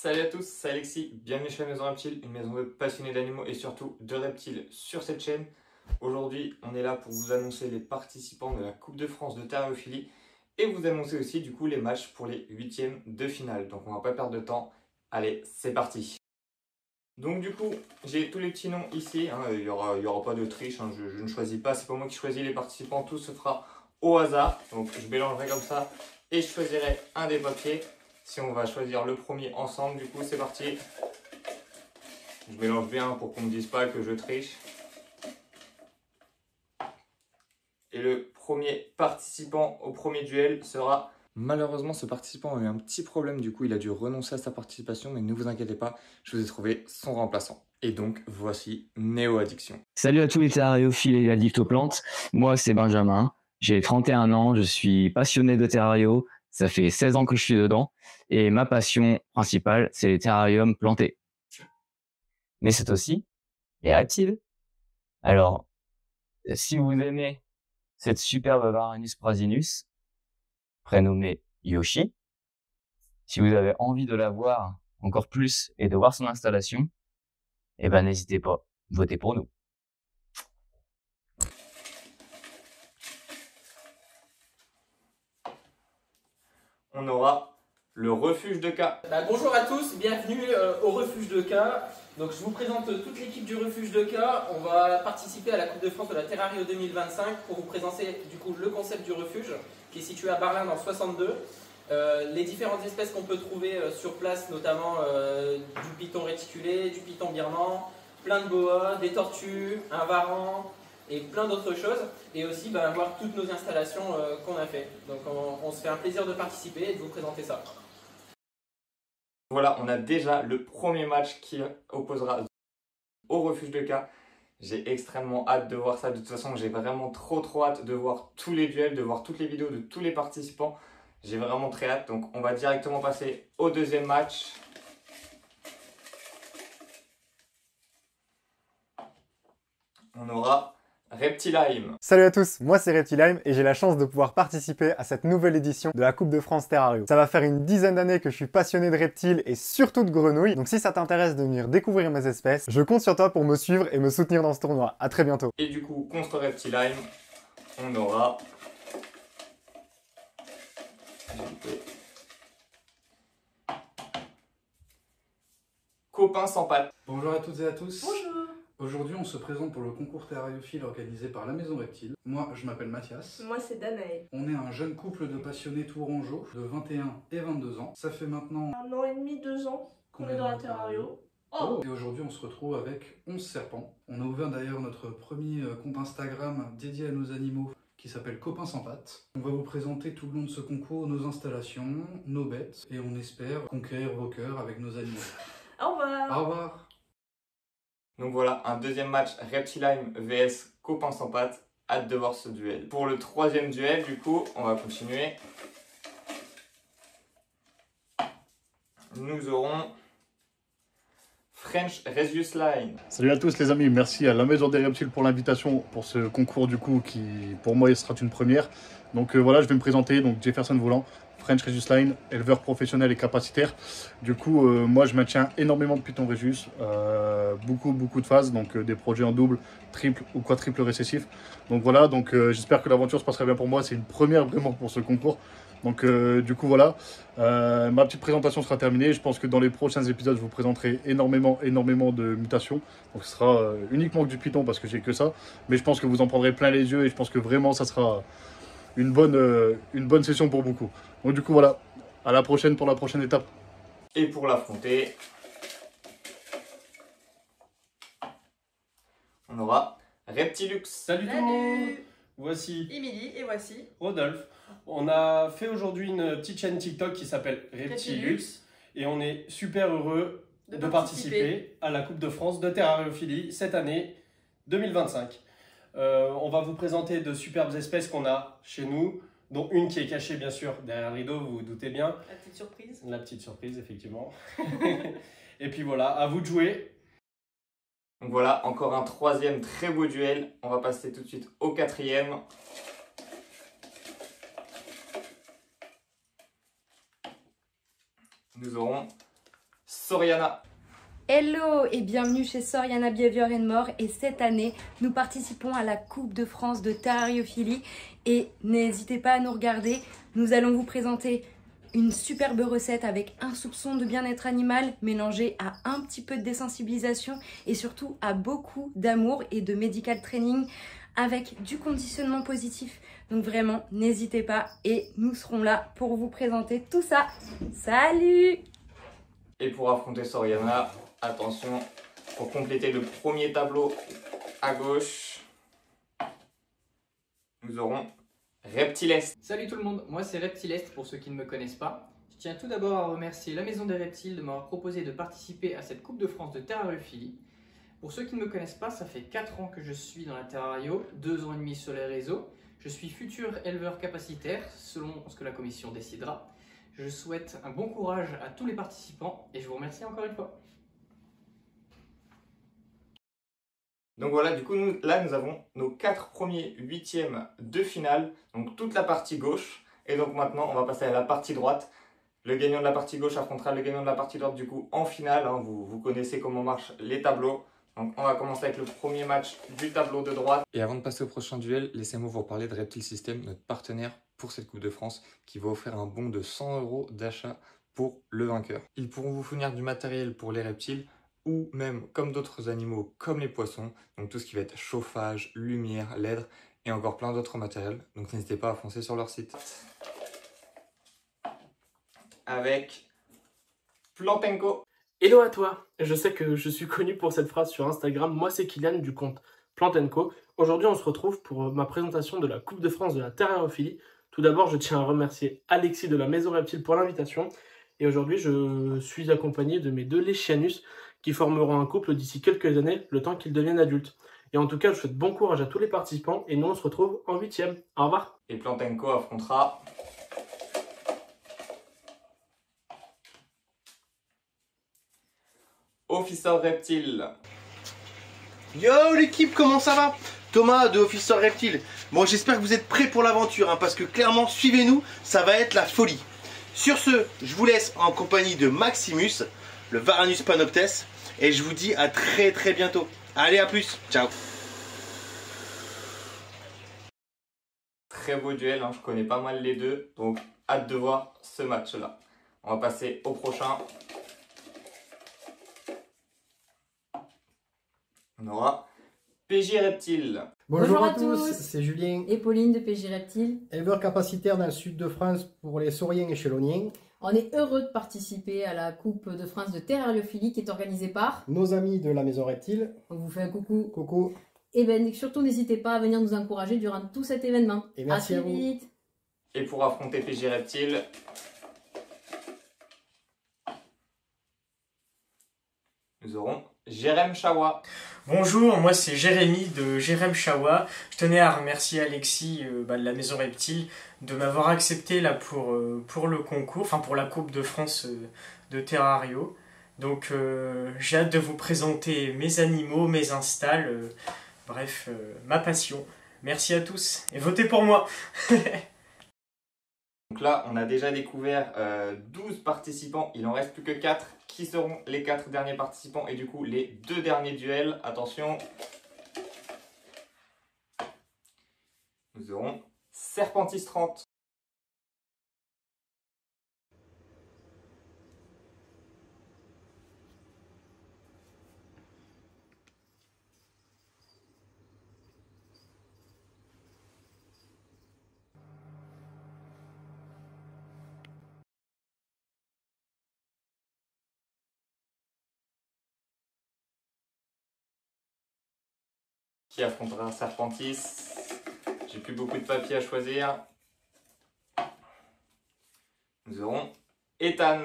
Salut à tous, c'est Alexis, bienvenue chez la Maison Reptile, une maison web passionnée d'animaux et surtout de reptiles sur cette chaîne. Aujourd'hui, on est là pour vous annoncer les participants de la Coupe de France de thériophilie et vous annoncer aussi du coup les matchs pour les huitièmes de finale. Donc on va pas perdre de temps, allez, c'est parti. Donc du coup, j'ai tous les petits noms ici, il y aura pas de triche, je ne choisis pas, c'est pas moi qui choisis les participants, tout se fera au hasard. Donc je mélangerai comme ça et je choisirai un des papiers. Si on va choisir le premier ensemble, du coup c'est parti. Je mélange bien pour qu'on ne me dise pas que je triche. Et le premier participant au premier duel sera... Malheureusement, ce participant a eu un petit problème, du coup il a dû renoncer à sa participation, mais ne vous inquiétez pas, je vous ai trouvé son remplaçant. Et donc voici Néo Addiction. Salut à tous les terrariophiles et addicts aux plantes. Moi, c'est Benjamin. J'ai 31 ans. Je suis passionné de terrario. Ça fait 16 ans que je suis dedans. Et ma passion principale, c'est les terrariums plantés. Mais c'est aussi les reptiles. Alors, si vous aimez cette superbe Varanus prasinus, prénommée Yoshi, si vous avez envie de la voir encore plus et de voir son installation, eh ben, n'hésitez pas. Votez pour nous. On aura le refuge de K. Bonjour à tous, bienvenue au refuge de K. Donc je vous présente toute l'équipe du refuge de K. On va participer à la Coupe de France de la Terrario 2025 pour vous présenter du coup le concept du refuge qui est situé à Barlin dans 62. Les différentes espèces qu'on peut trouver sur place, notamment du python réticulé, du python birman, plein de boas, des tortues, un varan et plein d'autres choses, et aussi voir toutes nos installations qu'on a fait. Donc on se fait un plaisir de participer et de vous présenter ça. Voilà, on a déjà le premier match qui opposera au refuge de K. J'ai extrêmement hâte de voir ça. De toute façon, j'ai vraiment trop hâte de voir tous les duels, de voir toutes les vidéos de tous les participants. J'ai vraiment très hâte. Donc, on va directement passer au deuxième match. On aura Reptilime. Salut à tous, moi c'est Reptilime et j'ai la chance de pouvoir participer à cette nouvelle édition de la Coupe de France Terrario. Ça va faire une dizaine d'années que je suis passionné de reptiles et surtout de grenouilles, donc si ça t'intéresse de venir découvrir mes espèces, je compte sur toi pour me suivre et me soutenir dans ce tournoi. À très bientôt. Et du coup, contre Reptilime, on aura... Copain sans pattes. Bonjour à toutes et à tous. Bonjour. Aujourd'hui, on se présente pour le concours terrariophile organisé par la Maison Reptile. Moi, je m'appelle Mathias. Moi, c'est Danae. On est un jeune couple de passionnés tourangeaux de 21 et 22 ans. Ça fait maintenant 1 an et demi, 2 ans qu'on est dans la Terrario. Oh! Et aujourd'hui, on se retrouve avec 11 serpents. On a ouvert d'ailleurs notre premier compte Instagram dédié à nos animaux qui s'appelle Copain sans pattes. On va vous présenter tout le long de ce concours nos installations, nos bêtes, et on espère conquérir vos cœurs avec nos animaux. Au revoir! Au revoir! Donc voilà, un deuxième match Reptilime vs Copain sans pattes. Hâte de voir ce duel. Pour le troisième duel, du coup, on va continuer. Nous aurons French Rhesus Line. Salut à tous les amis, merci à la Maison des Reptiles pour l'invitation pour ce concours du coup qui pour moi il sera une première. Donc voilà, je vais me présenter, donc Jefferson Volant, French Rhesus Line, éleveur professionnel et capacitaire. Du coup moi je maintiens énormément de python Rhesus, beaucoup de phases, donc des projets en double, triple ou quadruple récessif. Donc voilà, donc j'espère que l'aventure se passera bien pour moi, c'est une première vraiment pour ce concours. Donc du coup voilà, ma petite présentation sera terminée. Je pense que dans les prochains épisodes, je vous présenterai énormément de mutations. Donc ce sera uniquement que du python parce que j'ai que ça. Mais je pense que vous en prendrez plein les yeux et je pense que vraiment ça sera une bonne session pour beaucoup. Donc du coup voilà, à la prochaine pour la prochaine étape. Et pour l'affronter, on aura Reptilux. Salut tout le monde. Voici Émilie et voici. Rodolphe. On a fait aujourd'hui une petite chaîne TikTok qui s'appelle Reptilux et on est super heureux de participer à la Coupe de France de terrariophilie cette année 2025. On va vous présenter de superbes espèces qu'on a chez nous, dont une qui est cachée bien sûr derrière le rideau, vous vous doutez bien. La petite surprise. La petite surprise, effectivement. Et puis voilà, à vous de jouer. Donc voilà, encore un troisième très beau duel. On va passer tout de suite au quatrième. Nous aurons Soriana. Hello et bienvenue chez Soriana Behavior & More, et cette année nous participons à la Coupe de France de terrariophilie et n'hésitez pas à nous regarder, nous allons vous présenter une superbe recette avec un soupçon de bien-être animal mélangé à un petit peu de désensibilisation et surtout à beaucoup d'amour et de medical training avec du conditionnement positif. Donc vraiment n'hésitez pas et nous serons là pour vous présenter tout ça. Salut! Et pour affronter Soriana, attention, pour compléter le premier tableau à gauche, nous aurons Reptilest. Salut tout le monde, moi c'est Reptilest pour ceux qui ne me connaissent pas. Je tiens tout d'abord à remercier la Maison des Reptiles de m'avoir proposé de participer à cette Coupe de France de terrariophilie. Pour ceux qui ne me connaissent pas, ça fait 4 ans que je suis dans la terrario, 2 ans et demi sur les réseaux. Je suis futur éleveur capacitaire, selon ce que la commission décidera. Je souhaite un bon courage à tous les participants et je vous remercie encore une fois. Donc voilà, du coup, nous avons nos 4 premiers huitièmes de finale, donc toute la partie gauche. Et donc maintenant, on va passer à la partie droite. Le gagnant de la partie gauche affrontera le gagnant de la partie droite, du coup, en finale. Hein, vous connaissez comment marchent les tableaux. Donc on va commencer avec le premier match du tableau de droite. Et avant de passer au prochain duel, laissez-moi vous parler de Reptile System, notre partenaire pour cette Coupe de France, qui va offrir un bon de 100 € d'achat pour le vainqueur. Ils pourront vous fournir du matériel pour les reptiles, ou même comme d'autres animaux, comme les poissons, donc tout ce qui va être chauffage, lumière, lèdre, et encore plein d'autres matériels. Donc n'hésitez pas à foncer sur leur site. Avec Plantenco. Hello à toi, je sais que je suis connu pour cette phrase sur Instagram, moi c'est Kylian du compte Plantenco. Aujourd'hui on se retrouve pour ma présentation de la Coupe de France de la terrariophilie. Tout d'abord je tiens à remercier Alexis de la Maison Reptile pour l'invitation. Et aujourd'hui je suis accompagné de mes 2 Lechianus qui formeront un couple d'ici quelques années, le temps qu'ils deviennent adultes. Et en tout cas je souhaite bon courage à tous les participants et nous on se retrouve en 8e. Au revoir. Et Plantenco affrontera Officer Reptile. Yo l'équipe, comment ça va? Thomas de Officer Reptile. Bon, j'espère que vous êtes prêts pour l'aventure, hein, parce que clairement, suivez-nous, ça va être la folie. Sur ce, je vous laisse en compagnie de Maximus, le Varanus panoptes, et je vous dis à très très bientôt. Allez, à plus, ciao. Très beau duel, hein, je connais pas mal les deux, donc hâte de voir ce match-là. On va passer au prochain. On aura PJ Reptile. Bonjour à tous, c'est Julien et Pauline de PJ Reptile, éleveur capacitaire dans le sud de France pour les sauriens et cheloniens. On est heureux de participer à la Coupe de France de terrariophilie qui est organisée par nos amis de la Maison Reptile. On vous fait un coucou. Coucou. Et bien surtout n'hésitez pas à venir nous encourager durant tout cet événement. Et merci à vous. Vite. Et pour affronter PJ Reptile, nous aurons Jérém Chawa. Bonjour, moi c'est Jérémy de Jérém Chawa. Je tenais à remercier Alexis de la Maison Reptile de m'avoir accepté là pour le concours, enfin pour la Coupe de France de Terrario. Donc j'ai hâte de vous présenter mes animaux, mes installs, bref, ma passion. Merci à tous et votez pour moi. Donc là, on a déjà découvert 12 participants, il en reste plus que 4 qui seront les 4 derniers participants et du coup les 2 derniers duels. Attention, nous aurons Serpentis 30. Qui affrontera Serpentis. J'ai plus beaucoup de papier à choisir. Nous aurons Ethan.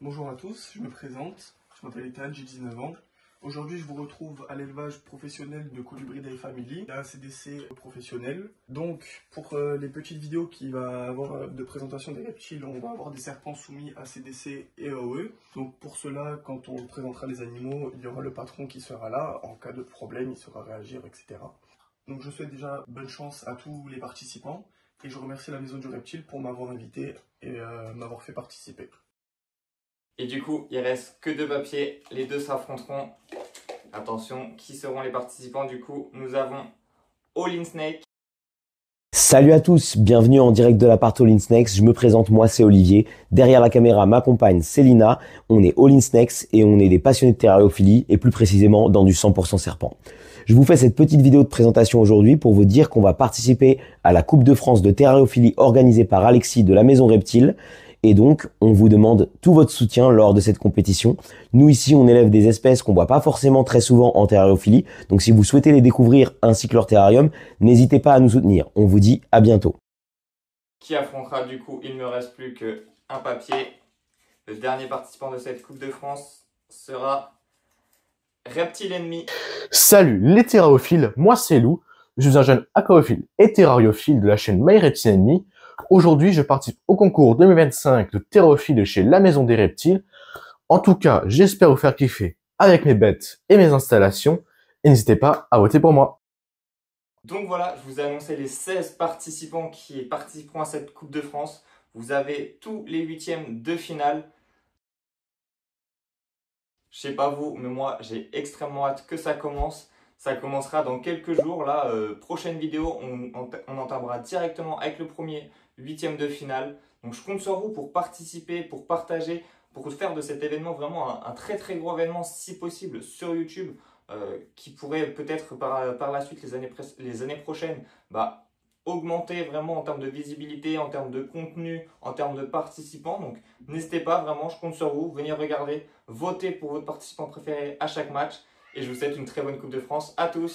Bonjour à tous, je me présente. Je m'appelle Ethan, j'ai 19 ans. Aujourd'hui, je vous retrouve à l'élevage professionnel de Colubridae Family, un CDC professionnel. Donc, pour les petites vidéos qui va avoir de présentation des reptiles, on va avoir des serpents soumis à CDC et AOE. Donc, pour cela, quand on présentera les animaux, il y aura le patron qui sera là. En cas de problème, il saura réagir, etc. Donc, je souhaite déjà bonne chance à tous les participants. Et je remercie la Maison du Reptile pour m'avoir invité et m'avoir fait participer. Et du coup, il reste que 2 papiers. Les deux s'affronteront. Attention, qui seront les participants? Du coup, nous avons All In Snake. Salut à tous, bienvenue en direct de l'appart All In Snakes. Je me présente, moi c'est Olivier. Derrière la caméra, ma compagne Célina. On est All In Snakes et on est des passionnés de terrariophilie et plus précisément dans du 100% serpent. Je vous fais cette petite vidéo de présentation aujourd'hui pour vous dire qu'on va participer à la Coupe de France de terrariophilie organisée par Alexis de la Maison Reptile. Et donc, on vous demande tout votre soutien lors de cette compétition. Nous ici, on élève des espèces qu'on voit pas forcément très souvent en terrariophilie. Donc si vous souhaitez les découvrir ainsi que leur terrarium, n'hésitez pas à nous soutenir. On vous dit à bientôt. Qui affrontera du coup? Il ne me reste plus qu'un papier. Le dernier participant de cette Coupe de France sera Reptile Ennemi. Salut les terrariophiles, moi c'est Lou. Je suis un jeune aquariophile et terrariophile de la chaîne My Reptile Ennemi. Aujourd'hui, je participe au concours 2025 de terrariophilie de chez La Maison des Reptiles. En tout cas, j'espère vous faire kiffer avec mes bêtes et mes installations. Et n'hésitez pas à voter pour moi. Donc voilà, je vous ai annoncé les 16 participants qui participeront à cette Coupe de France. Vous avez tous les 8e de finale. Je sais pas vous, mais moi j'ai extrêmement hâte que ça commence. Ça commencera dans quelques jours. Là, prochaine vidéo, on entamera directement avec le premier 8e de finale. Donc je compte sur vous pour participer, pour partager, pour faire de cet événement vraiment un très très gros événement si possible sur YouTube, qui pourrait peut-être par la suite les années prochaines augmenter vraiment en termes de visibilité, en termes de contenu, en termes de participants. Donc n'hésitez pas, vraiment, je compte sur vous. Venez regarder, votez pour votre participant préféré à chaque match. Et je vous souhaite une très bonne Coupe de France à tous.